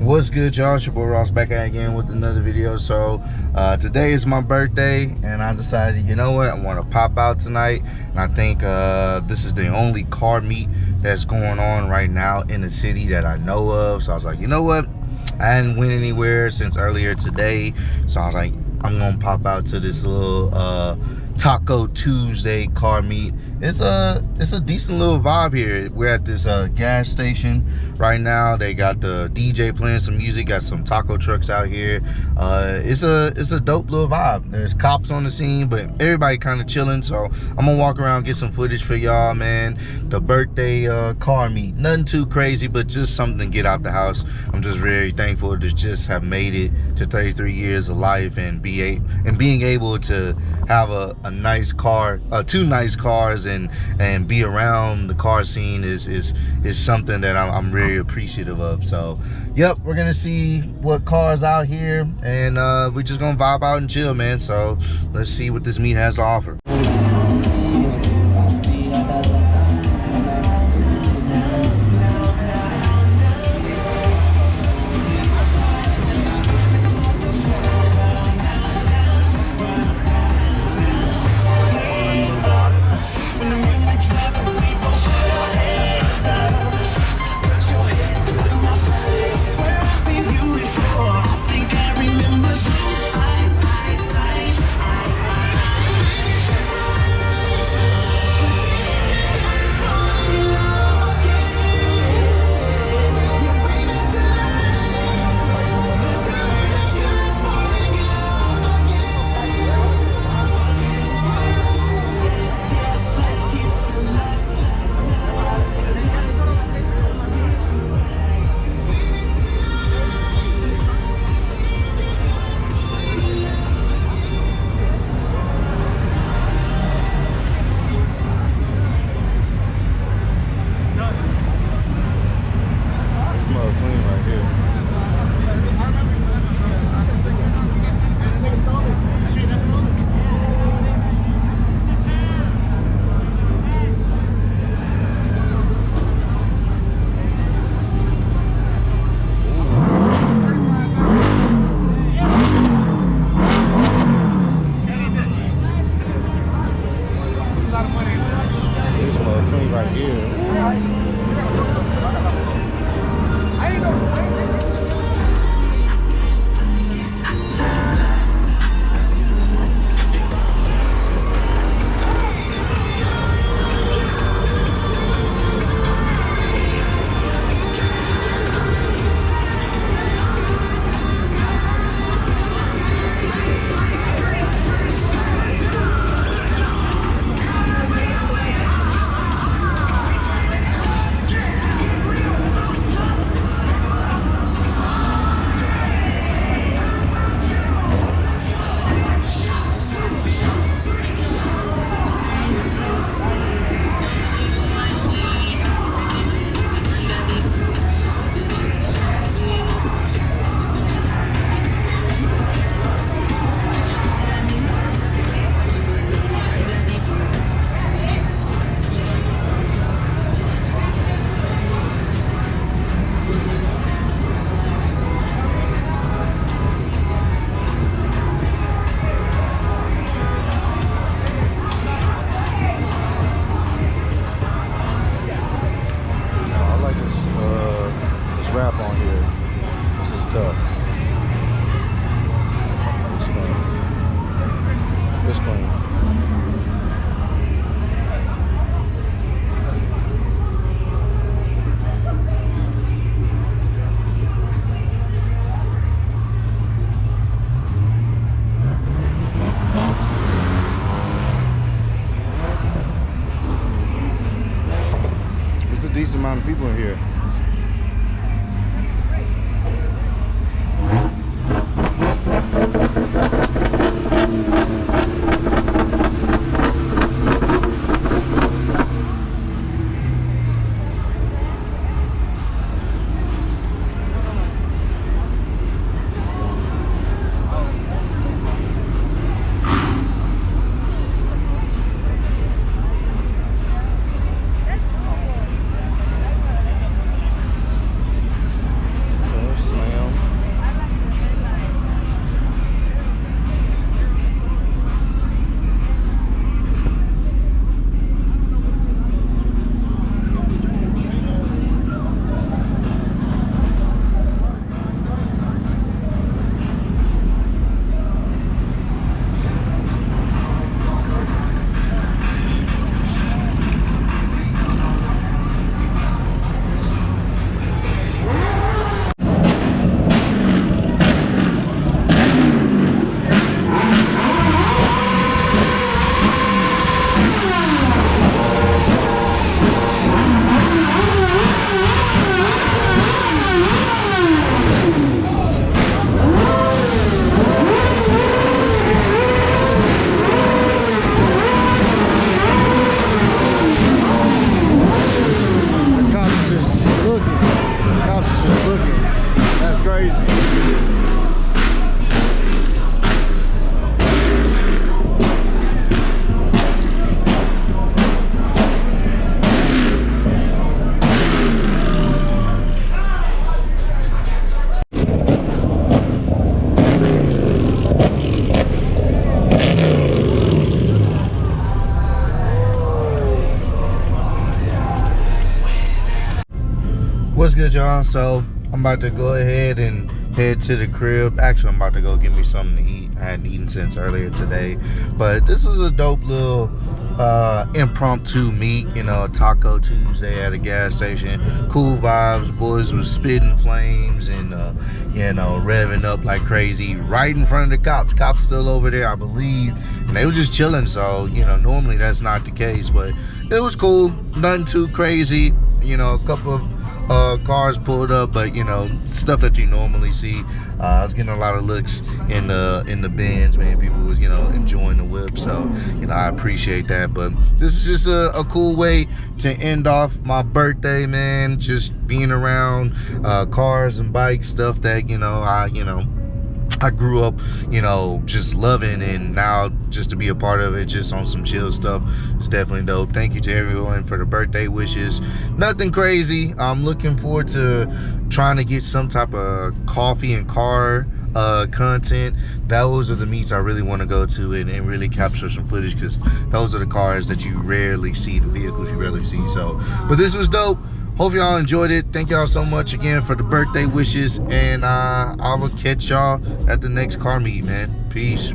What's good, y'all? It's your boy Ross back at again with another video. So today is my birthday, and I decided, you know what, I want to pop out tonight. And I think this is the only car meet that's going on right now in the city that I know of. So I was like, you know what, I hadn't went anywhere since earlier today, so I was like, I'm gonna pop out to this little Taco Tuesday car meet. It's a decent little vibe here. We're at this gas station right now. They got the DJ playing some music, got some taco trucks out here. It's a dope little vibe. There's cops on the scene, but everybody kind of chilling. So I'm gonna walk around, get some footage for y'all, man. The birthday car meet, nothing too crazy, but just something to get out the house. I'm just very thankful to just have made it to 33 years of life and being able to have a nice car, two nice cars, and be around the car scene is something that I'm really appreciative of. So yep, we're gonna see what cars out here, and we're just gonna vibe out and chill, man. So let's see what this meet has to offer. Wrap on here. This is tough. It's clean. There's a decent amount of people in here. crazy. What's good, y'all? So I'm about to go ahead and head to the crib. Actually, I'm about to go get me something to eat. I hadn't eaten since earlier today, but this was a dope little impromptu meet, you know, Taco Tuesday at a gas station. Cool vibes. Boys was spitting flames and you know, revving up like crazy right in front of the cops. Cops still over there, I believe, and they were just chilling. So, you know, normally that's not the case, but it was cool. Nothing too crazy. You know, a couple of cars pulled up, but you know, stuff that you normally see. I was getting a lot of looks in the Benz, man. People was, you know, enjoying the whip, so you know, I appreciate that. But this is just a cool way to end off my birthday, man. Just being around cars and bikes, stuff that I grew up, you know, just loving, and now just to be a part of it, just on some chill stuff, it's definitely dope. Thank you to everyone for the birthday wishes. Nothing crazy. I'm looking forward to trying to get some type of coffee and car content. Those are the meets I really want to go to and really capture some footage, because those are the cars that you rarely see, the vehicles you rarely see. So, but this was dope. Hope y'all enjoyed it. Thank y'all so much again for the birthday wishes, and I will catch y'all at the next car meet, man. Peace.